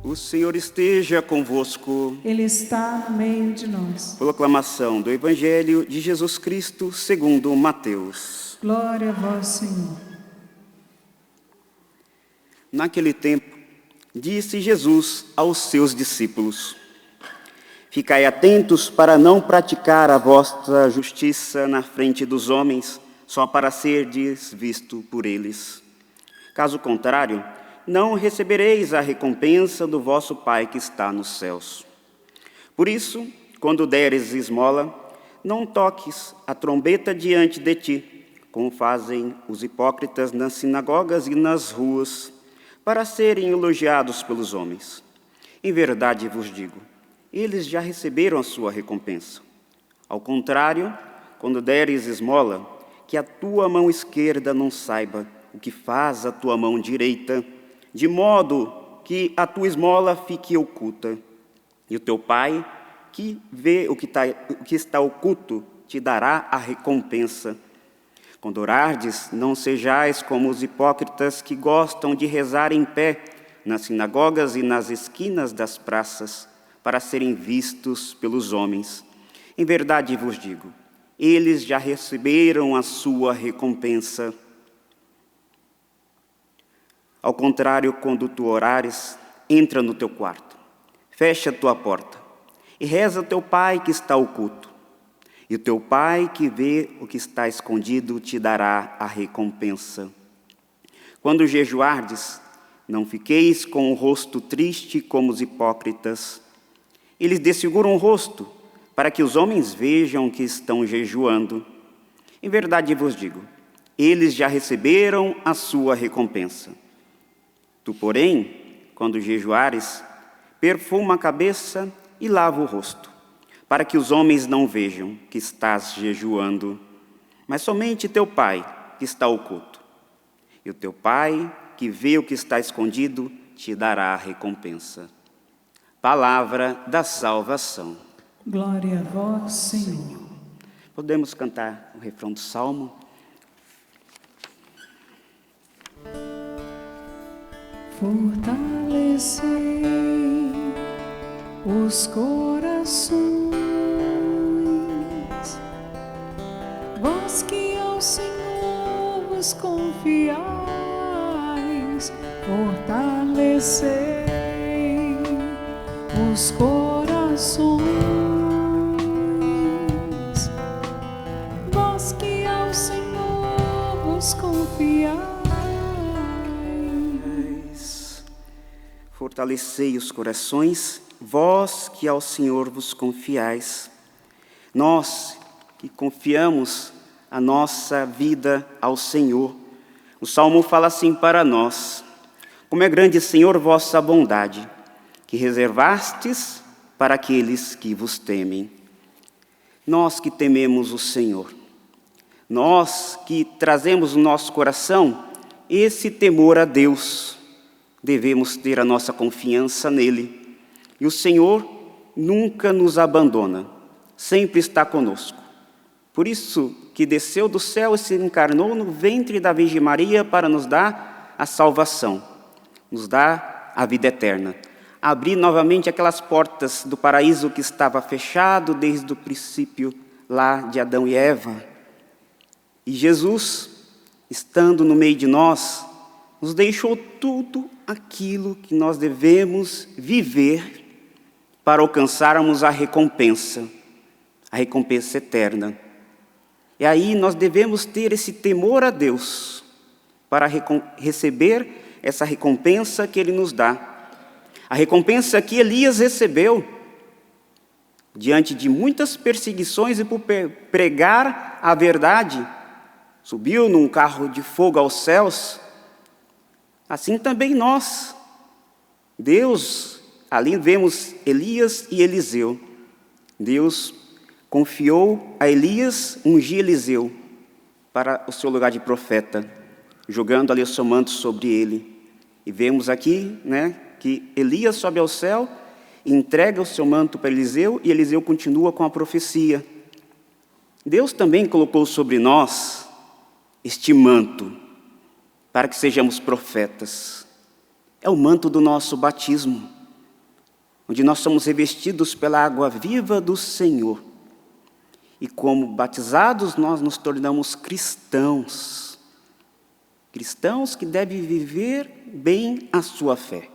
O Senhor esteja convosco. Ele está no meio de nós. Proclamação do Evangelho de Jesus Cristo segundo Mateus. Glória a vós, Senhor. Naquele tempo, disse Jesus aos seus discípulos: Ficai atentos para não praticar a vossa justiça na frente dos homens, só para serdes visto por eles. Caso contrário, não recebereis a recompensa do vosso Pai que está nos céus. Por isso, quando deres esmola, não toques a trombeta diante de ti, como fazem os hipócritas nas sinagogas e nas ruas, para serem elogiados pelos homens. Em verdade vos digo, eles já receberam a sua recompensa. Ao contrário, quando deres esmola, que a tua mão esquerda não saiba o que faz a tua mão direita, de modo que a tua esmola fique oculta. E o teu Pai, que vê o que está oculto, te dará a recompensa. Quando orardes, não sejais como os hipócritas que gostam de rezar em pé nas sinagogas e nas esquinas das praças, para serem vistos pelos homens. Em verdade vos digo, eles já receberam a sua recompensa. Ao contrário, quando tu orares, entra no teu quarto, fecha a tua porta e reza ao teu Pai que está oculto. E o teu Pai que vê o que está escondido te dará a recompensa. Quando jejuardes, não fiqueis com o rosto triste como os hipócritas. Eles desfiguram o rosto, para que os homens vejam que estão jejuando. Em verdade vos digo, eles já receberam a sua recompensa. Tu, porém, quando jejuares, perfuma a cabeça e lava o rosto, para que os homens não vejam que estás jejuando, mas somente teu Pai, que está oculto. E o teu Pai, que vê o que está escondido, te dará a recompensa. Palavra da salvação. Glória a vós, Senhor. Podemos cantar o refrão do Salmo? Fortalecei os corações, vós que ao Senhor vos confiais, fortalecei os corações, vós que ao Senhor vos confiais. Fortalecei os corações, vós que ao Senhor vos confiais. Nós que confiamos a nossa vida ao Senhor. O Salmo fala assim para nós: como é grande, Senhor, vossa bondade, que reservastes para aqueles que vos temem. Nós que tememos o Senhor, nós que trazemos no nosso coração esse temor a Deus, devemos ter a nossa confiança nele. E o Senhor nunca nos abandona, sempre está conosco. Por isso que desceu do céu e se encarnou no ventre da Virgem Maria para nos dar a salvação, nos dar a vida eterna. Abrir novamente aquelas portas do paraíso que estava fechado desde o princípio lá de Adão e Eva. E Jesus, estando no meio de nós, nos deixou tudo aquilo que nós devemos viver para alcançarmos a recompensa eterna. E aí nós devemos ter esse temor a Deus para receber essa recompensa que Ele nos dá. A recompensa que Elias recebeu diante de muitas perseguições e por pregar a verdade, subiu num carro de fogo aos céus. Assim também nós. Deus, ali vemos Elias e Eliseu. Deus confiou a Elias ungir Eliseu para o seu lugar de profeta, jogando ali o seu manto sobre ele. E vemos aqui, que Elias sobe ao céu, entrega o seu manto para Eliseu e Eliseu continua com a profecia. Deus também colocou sobre nós este manto para que sejamos profetas. É o manto do nosso batismo. onde nós somos revestidos pela água viva do Senhor. E como batizados, nós nos tornamos cristãos. Cristãos que devem viver bem a sua fé.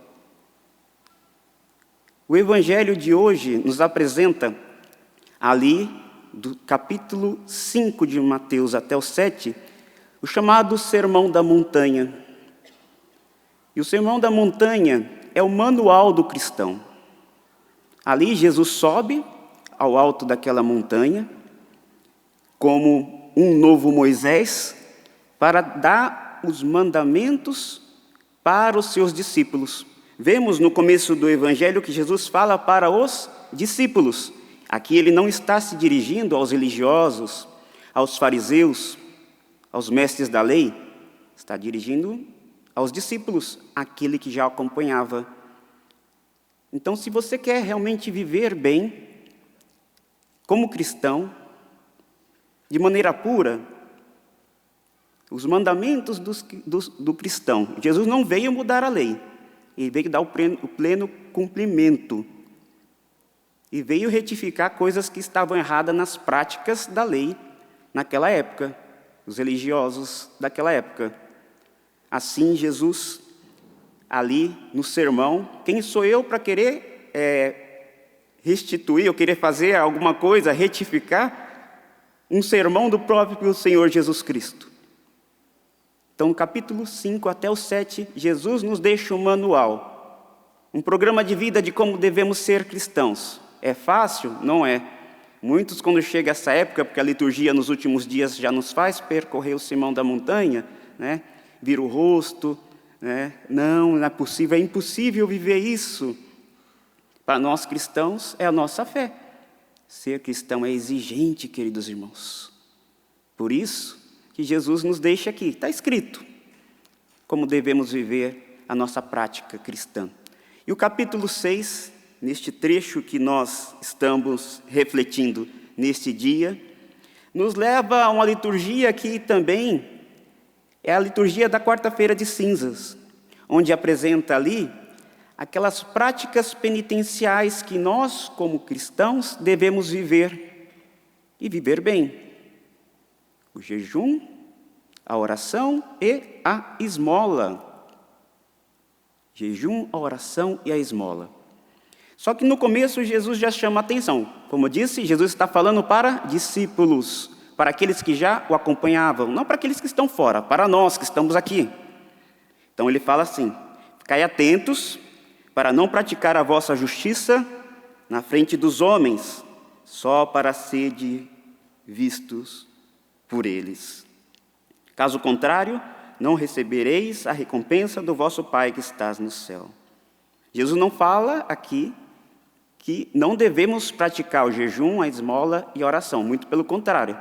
O Evangelho de hoje nos apresenta, ali, do capítulo 5 de Mateus até o 7, o chamado Sermão da Montanha. E o Sermão da Montanha é o manual do cristão. Ali Jesus sobe ao alto daquela montanha, como um novo Moisés, para dar os mandamentos para os seus discípulos. Vemos no começo do Evangelho que Jesus fala para os discípulos. Aqui ele não está se dirigindo aos religiosos, aos fariseus, aos mestres da lei. Está dirigindo aos discípulos, aquele que já acompanhava. Então, se você quer realmente viver bem, como cristão, de maneira pura, os mandamentos do cristão. Jesus não veio mudar a lei, ele veio dar o pleno cumprimento. E veio retificar coisas que estavam erradas nas práticas da lei naquela época, os religiosos daquela época. Assim, Jesus, ali no sermão, quem sou eu para querer restituir, ou querer fazer alguma coisa, retificar um sermão do próprio Senhor Jesus Cristo? Então, no capítulo 5 até o 7, Jesus nos deixa um manual, um programa de vida de como devemos ser cristãos. É fácil? Não é. Muitos, quando chega essa época, porque a liturgia nos últimos dias já nos faz percorrer o Sermão da Montanha, né? Vira o rosto, né? Não é possível, é impossível viver isso. Para nós cristãos, é a nossa fé. Ser cristão é exigente, queridos irmãos. Por isso que Jesus nos deixa aqui, está escrito, como devemos viver a nossa prática cristã. E o capítulo 6, neste trecho que nós estamos refletindo neste dia, nos leva a uma liturgia que também é a liturgia da quarta-feira de cinzas, onde apresenta ali aquelas práticas penitenciais que nós, como cristãos, devemos viver e viver bem. O jejum, a oração e a esmola. Jejum, a oração e a esmola. Só que no começo Jesus já chama a atenção. Como eu disse, Jesus está falando para discípulos, para aqueles que já o acompanhavam, não para aqueles que estão fora, para nós que estamos aqui. Então ele fala assim: ficai atentos para não praticar a vossa justiça na frente dos homens, só para serem vistos por eles. Caso contrário, não recebereis a recompensa do vosso Pai que estás no céu. Jesus não fala aqui que não devemos praticar o jejum, a esmola e a oração, muito pelo contrário.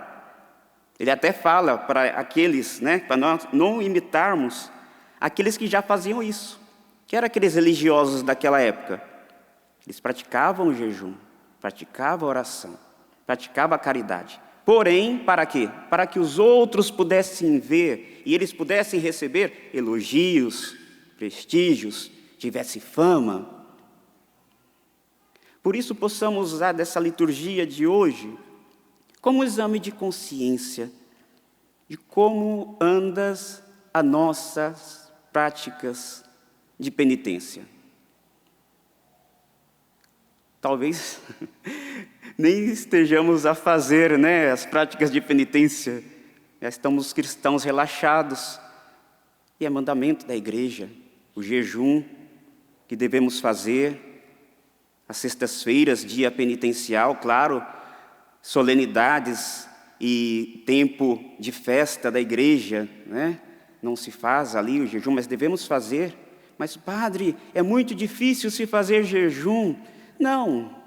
Ele até fala para aqueles, para nós não imitarmos aqueles que já faziam isso, que eram aqueles religiosos daquela época. Eles praticavam o jejum, praticavam a oração, praticavam a caridade. Porém, para quê? Para que os outros pudessem ver e eles pudessem receber elogios, prestígios, tivesse fama. Por isso, possamos usar dessa liturgia de hoje como um exame de consciência de como andas as nossas práticas de penitência. Talvez nem estejamos a fazer as práticas de penitência. Já estamos cristãos relaxados. E é mandamento da igreja, o jejum que devemos fazer, as sextas-feiras, dia penitencial, claro, solenidades e tempo de festa da igreja, Não se faz ali o jejum, mas devemos fazer. Mas, padre, é muito difícil se fazer jejum. Não,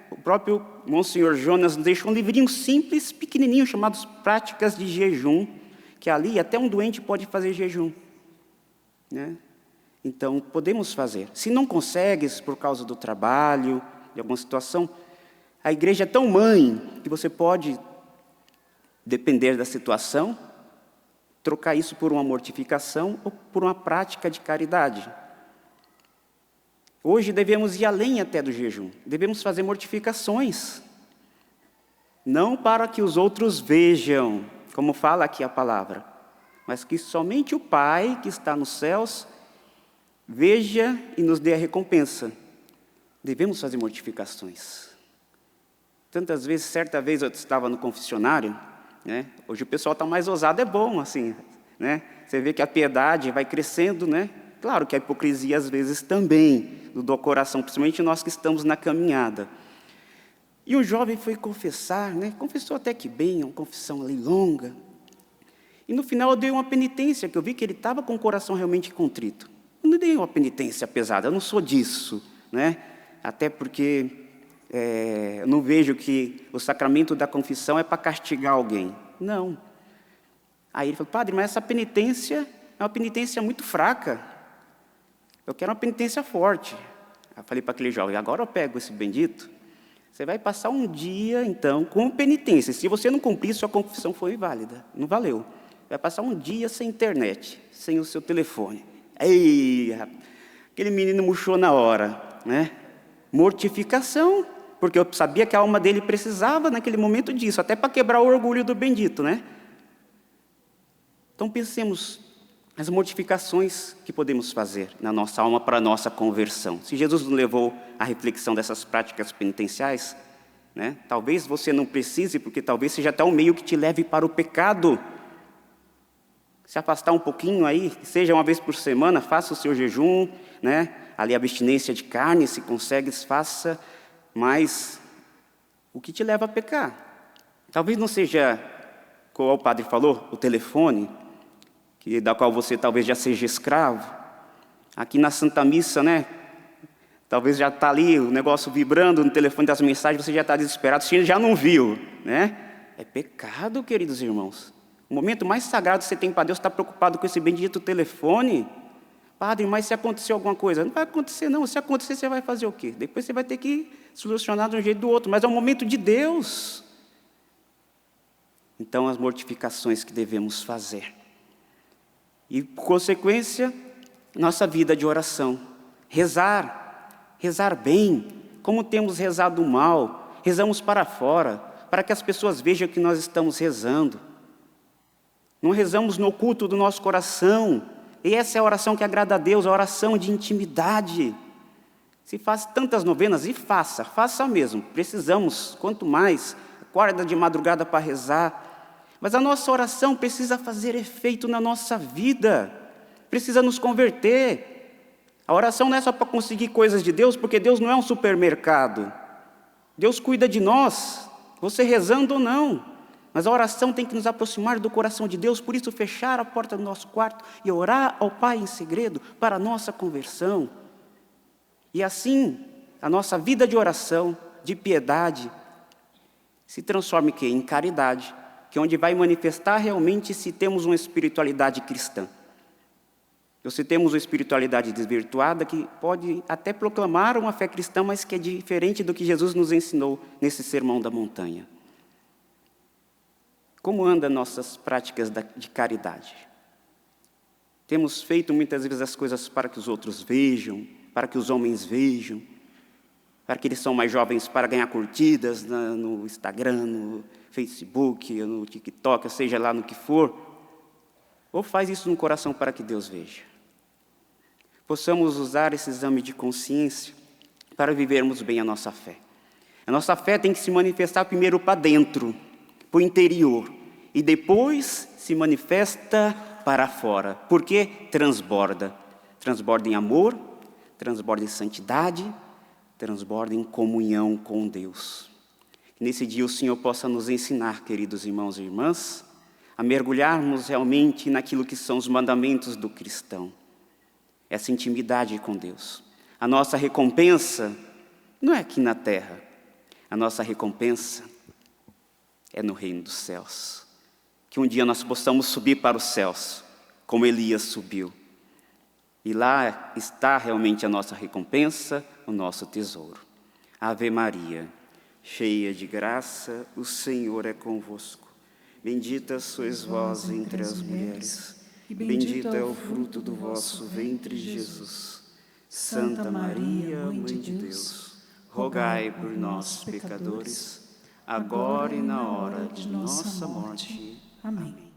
O próprio Monsenhor Jonas deixou um livrinho simples, pequenininho, chamado Práticas de Jejum, que ali até um doente pode fazer jejum, Então, podemos fazer. Se não consegues por causa do trabalho, de alguma situação, a igreja é tão mãe que você pode, depender da situação, trocar isso por uma mortificação ou por uma prática de caridade. Hoje devemos ir além até do jejum. Devemos fazer mortificações. Não para que os outros vejam, como fala aqui a palavra, mas que somente o Pai que está nos céus veja e nos dê a recompensa. Devemos fazer mortificações. Tantas vezes, certa vez eu estava no confessionário, né? Hoje o pessoal está mais ousado, é bom assim, né? Você vê que a piedade vai crescendo, né? Claro que a hipocrisia às vezes também do coração, principalmente nós que estamos na caminhada. E um jovem foi confessar, né? Confessou até que bem, uma confissão ali longa. E no final eu dei uma penitência, que eu vi que ele estava com o coração realmente contrito. Eu não dei uma penitência pesada, eu não sou disso, né? Até porque eu não vejo que o sacramento da confissão é para castigar alguém. Não. Aí ele falou, padre, mas essa penitência é uma penitência muito fraca. Eu quero uma penitência forte. Eu falei para aquele jovem, agora eu pego esse bendito, você vai passar um dia, então, com penitência. Se você não cumprir, sua confissão foi inválida. Não valeu. Vai passar um dia sem internet, sem o seu telefone. Ei, aquele menino murchou na hora, né? Mortificação, porque eu sabia que a alma dele precisava naquele momento disso, até para quebrar o orgulho do bendito, né? Então pensemos as mortificações que podemos fazer na nossa alma para a nossa conversão. Se Jesus nos levou à reflexão dessas práticas penitenciais, né? Talvez você não precise, porque talvez seja até um meio que te leve para o pecado. Se afastar um pouquinho aí, seja uma vez por semana, faça o seu jejum, né? Ali a abstinência de carne, se consegue, faça, mas o que te leva a pecar? Talvez não seja, como o padre falou, o telefone, da qual você talvez já seja escravo. Aqui na Santa Missa, né? Talvez já está ali o negócio vibrando no telefone das mensagens, você já está desesperado, você já não viu, né? É pecado, queridos irmãos. O momento mais sagrado que você tem para Deus, está preocupado com esse bendito telefone? Padre, mas se acontecer alguma coisa? Não vai acontecer não, se acontecer você vai fazer o quê? Depois você vai ter que solucionar de um jeito ou do outro, mas é um momento de Deus. Então, as mortificações que devemos fazer. E, por consequência, nossa vida de oração. Rezar bem, como temos rezado mal, rezamos para fora, para que as pessoas vejam que nós estamos rezando. Não rezamos no oculto do nosso coração, e essa é a oração que agrada a Deus, a oração de intimidade. Se faz tantas novenas, e faça mesmo, precisamos, quanto mais, acorda de madrugada para rezar. Mas a nossa oração precisa fazer efeito na nossa vida, precisa nos converter. A oração não é só para conseguir coisas de Deus, porque Deus não é um supermercado. Deus cuida de nós, você rezando ou não. Mas a oração tem que nos aproximar do coração de Deus, por isso fechar a porta do nosso quarto e orar ao Pai em segredo para a nossa conversão. E assim, a nossa vida de oração, de piedade, se transforma em quê? Em caridade, que é onde vai manifestar realmente se temos uma espiritualidade cristã. Ou se temos uma espiritualidade desvirtuada, que pode até proclamar uma fé cristã, mas que é diferente do que Jesus nos ensinou nesse Sermão da Montanha. Como andam nossas práticas de caridade? Temos feito muitas vezes as coisas para que os outros vejam, para que os homens vejam, para que eles são mais jovens para ganhar curtidas no Instagram, no Facebook, no TikTok, ou seja lá no que for, ou faz isso no coração para que Deus veja. Possamos usar esse exame de consciência para vivermos bem a nossa fé. A nossa fé tem que se manifestar primeiro para dentro, para o interior, e depois se manifesta para fora, porque transborda. Transborda em amor, transborda em santidade, transborda em comunhão com Deus. Nesse dia o Senhor possa nos ensinar, queridos irmãos e irmãs, a mergulharmos realmente naquilo que são os mandamentos do cristão. Essa intimidade com Deus. A nossa recompensa não é aqui na terra. A nossa recompensa é no reino dos céus. Que um dia nós possamos subir para os céus, como Elias subiu. E lá está realmente a nossa recompensa, o nosso tesouro. Ave Maria, cheia de graça, o Senhor é convosco. Bendita sois vós entre as mulheres, e bendito é o fruto do vosso ventre, Jesus. Santa Maria, Mãe de Deus, rogai por nós, pecadores, agora e na hora de nossa morte. Amém.